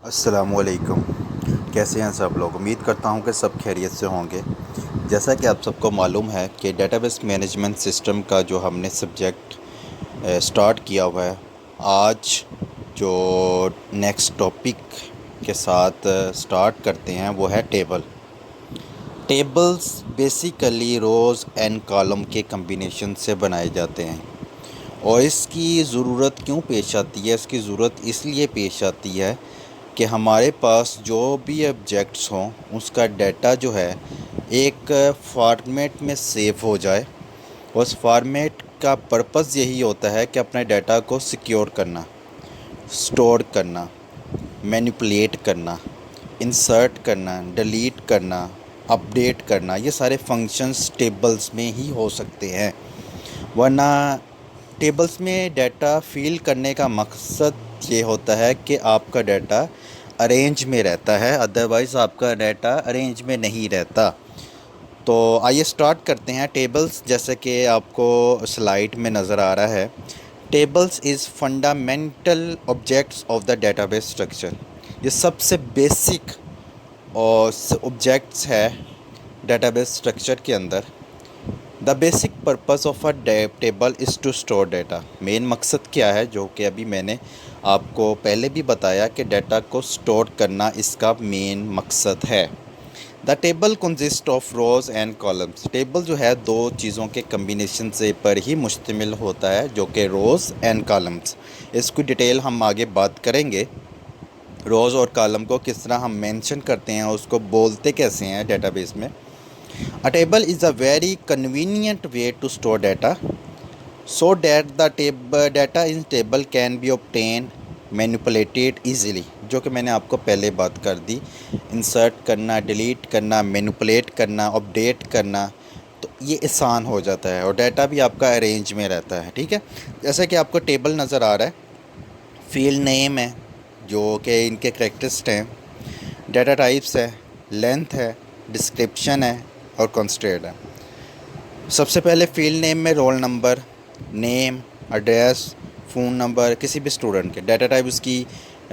अस्सलामुअलैकुम। कैसे हैं सब लोग? उम्मीद करता हूं कि सब खैरियत से होंगे। जैसा कि आप सबको मालूम है कि डेटाबेस मैनेजमेंट सिस्टम का जो हमने सब्जेक्ट स्टार्ट किया हुआ है, आज जो नेक्स्ट टॉपिक के साथ स्टार्ट करते हैं वो है table. Tables basically rows and column के कम्बिनेशन से बनाए जाते हैं। और इसकी ज़रूरत क्यों पेश आती है? इसकी ज़रूरत इसलिए पेश आती है कि हमारे पास जो भी ऑब्जेक्ट्स हों उसका डाटा जो है एक फॉर्मेट में सेव हो जाए। उस फॉर्मेट का पर्पज़ यही होता है कि अपने डाटा को सिक्योर करना, स्टोर करना, मैनिपुलेट करना, इंसर्ट करना, डिलीट करना, अपडेट करना। ये सारे फंक्शंस टेबल्स में ही हो सकते हैं। वरना टेबल्स में डाटा फिल करने का मकसद ये होता है कि आपका डाटा अरेंज में रहता है, अदरवाइज़ आपका डाटा अरेंज में नहीं रहता। तो आइए स्टार्ट करते हैं। टेबल्स जैसे कि आपको स्लाइड में नज़र आ रहा है, tables is fundamental objects of the database structure. ये सबसे बेसिक और ऑब्जेक्ट्स है डेटाबेस स्ट्रक्चर के अंदर। The basic purpose of a table is to store data. Main मकसद क्या है, जो कि अभी मैंने आपको पहले भी बताया कि डाटा को स्टोर करना इसका मेन मकसद है। The table consist of rows and columns. Table जो है दो चीज़ों के कम्बिनेशन से पर ही मुश्तमिल होता है, जो कि रोज़ एंड कॉलम्स। इसकी डिटेल हम आगे बात करेंगे। रोज़ और कॉलम को किस तरह हम मेंशन करते हैं, उसको बोलते कैसे हैं डेटाबेस में। A table is a very convenient way to store data so that the data in table can be obtained manipulated easily। जो कि मैंने आपको पहले बात कर दी। इंसर्ट करना, डिलीट करना, मैनिपुलेट करना, अपडेट करना, तो ये आसान हो जाता है और डाटा भी आपका अरेंज में रहता है। ठीक है, जैसे कि आपको टेबल नज़र आ रहा है, फील्ड नेम है जो कि इनके करेक्टरिस्ट हैं, डाटा टाइप्स है, लेंथ है, डिस्क्रिप्शन है और कंस्ट्रेंट है। सबसे पहले फील्ड नेम में roll number, name, address, phone number किसी भी स्टूडेंट के। डाटा टाइप उसकी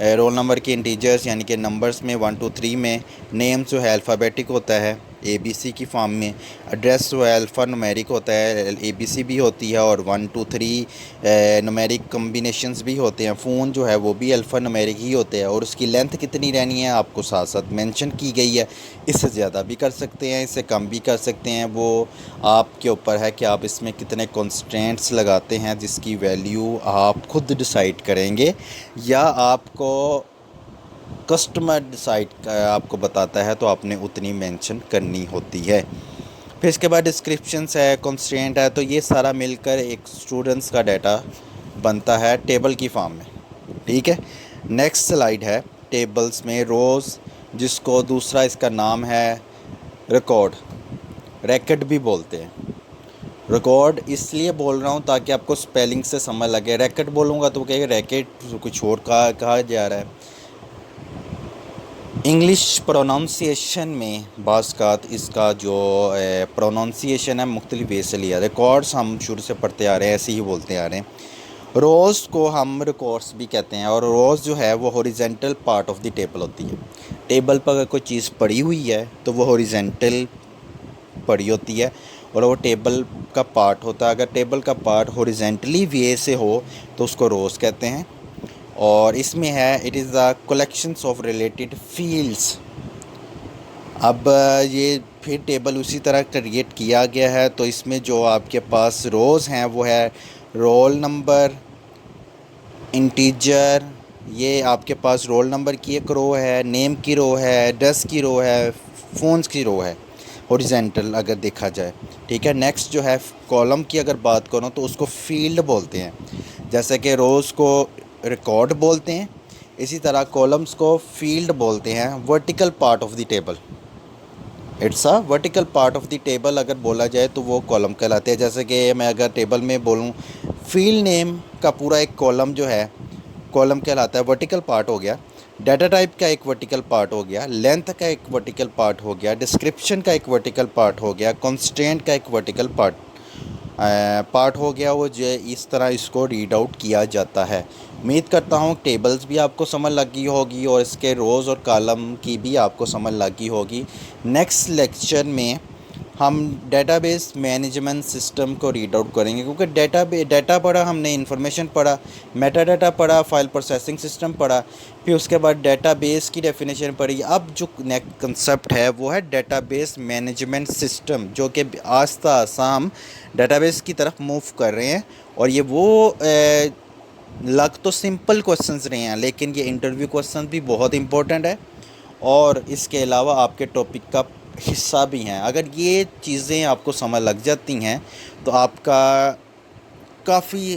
रोल नंबर के इंटीजर्स यानी कि नंबर्स में 1 2 3 में। नेम जो है अल्फ़ाबेटिक होता है ABC की फॉर्म में। एड्रेस जो है अल्फ़ा नुमेरिक होता है, ABC भी होती है और 1 2 3 नुमेरिक कम्बिनेशंस भी होते हैं। फ़ोन जो है वो भी अल्फ़ा नुमेरिक ही होते हैं और उसकी लेंथ कितनी रहनी है आपको साथ साथ मेंशन की गई है। इससे ज़्यादा भी कर सकते हैं, इससे कम भी कर सकते हैं, वो आपके ऊपर है कि आप इसमें कितने कंस्ट्रेंट्स लगाते हैं, जिसकी वैल्यू आप खुद डिसाइड करेंगे या आपको कस्टमर डिसाइड आपको बताता है, तो आपने उतनी मेंशन करनी होती है। फिर इसके बाद डिस्क्रिप्शंस है, कंस्ट्रेंट है, तो ये सारा मिलकर एक स्टूडेंट्स का डाटा बनता है टेबल की फॉर्म में। ठीक है, नेक्स्ट स्लाइड है टेबल्स में रोज़, जिसको दूसरा इसका नाम है रिकॉर्ड, रैकेट भी बोलते हैं। रिकॉर्ड इसलिए बोल रहा हूँ ताकि आपको स्पेलिंग से समझ लगे। रैकेट बोलूँगा तो कहेगा रैकेट कुछ और कहा जा रहा है। इंग्लिश प्रोनाउंसिएशन में बाज़ इसका जो प्रोनाउंसिएशन है मुख्तलिफ वे से लिया। रिकॉर्ड्स हम शुरू से पढ़ते आ रहे हैं, ऐसे ही बोलते आ रहे हैं। रोज़ को हम रिकॉर्ड्स भी कहते हैं और रोज़ जो है वो horizontal part of the table होती है। टेबल पर अगर कोई चीज़ पड़ी हुई है तो वो हॉरिजेंटल पड़ी होती है और वो टेबल का पार्ट होता है। अगर टेबल का पार्ट हॉरिजेंटली वे से हो तो उसको रोज़ कहते हैं। और इसमें है it is the collections of related fields. अब ये फिर टेबल उसी तरह क्रिएट किया गया है, तो इसमें जो आपके पास रोज़ हैं वो है रोल नंबर, इंटीजर, ये आपके पास रोल नंबर की एक रो है, नेम की रो है, एड्रेस की रो है, फ़ोन्स की रो है, हॉरिजेंटल अगर देखा जाए। ठीक है, नेक्स्ट जो है कॉलम की अगर बात करूँ तो उसको फील्ड बोलते हैं। जैसे कि रोज़ को रिकॉर्ड बोलते हैं, इसी तरह कॉलम्स को फील्ड बोलते हैं। Vertical part of the table, it's a vertical part of the table अगर बोला जाए तो वो कॉलम कहलाते हैं। जैसे कि मैं अगर टेबल में बोलूँ, फील्ड नेम का पूरा एक कॉलम जो है कॉलम कहलाता है, वर्टिकल पार्ट हो गया। डाटा टाइप का एक वर्टिकल पार्ट हो गया, लेंथ का एक वर्टिकल पार्ट हो गया, डिस्क्रिप्शन का एक वर्टिकल पार्ट हो गया, कंस्ट्रेंट का एक वर्टिकल पार्ट पार्ट हो गया, वो जो है इस तरह इसको रीड आउट किया जाता है। उम्मीद करता हूँ टेबल्स भी आपको समझ लगी होगी और इसके रोज़ और कॉलम की भी आपको समझ लगी होगी। नेक्स्ट लेक्चर में हम डेटाबेस मैनेजमेंट सिस्टम को रीड आउट करेंगे, क्योंकि डेटा पढ़ा हमने, इंफॉर्मेशन पढ़ा, मेटा डाटा पढ़ा, फाइल प्रोसेसिंग सिस्टम पढ़ा, फिर उसके बाद डेटाबेस की डेफिनेशन पढ़ी। अब जो नेक्स्ट कंसेप्ट है वो है डेटाबेस मैनेजमेंट सिस्टम, जो कि आस्ता आसा हम डेटाबेस की तरफ मूव कर रहे हैं। और ये वो लग तो सिंपल क्वेश्चंस रहे हैं, लेकिन ये इंटरव्यू क्वेश्चन भी बहुत इंपॉर्टेंट है और इसके अलावा आपके टॉपिक का हिस्सा भी हैं। अगर ये चीज़ें आपको समझ लग जाती हैं तो आपका काफ़ी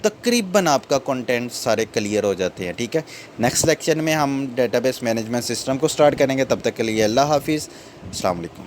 तकरीबन आपका कंटेंट सारे क्लियर हो जाते हैं। ठीक है, नेक्स्ट लेक्चर में हम डेटाबेस मैनेजमेंट सिस्टम को स्टार्ट करेंगे। तब तक के लिए अल्लाह हाफिज़, अस्सलाम वालेकुम।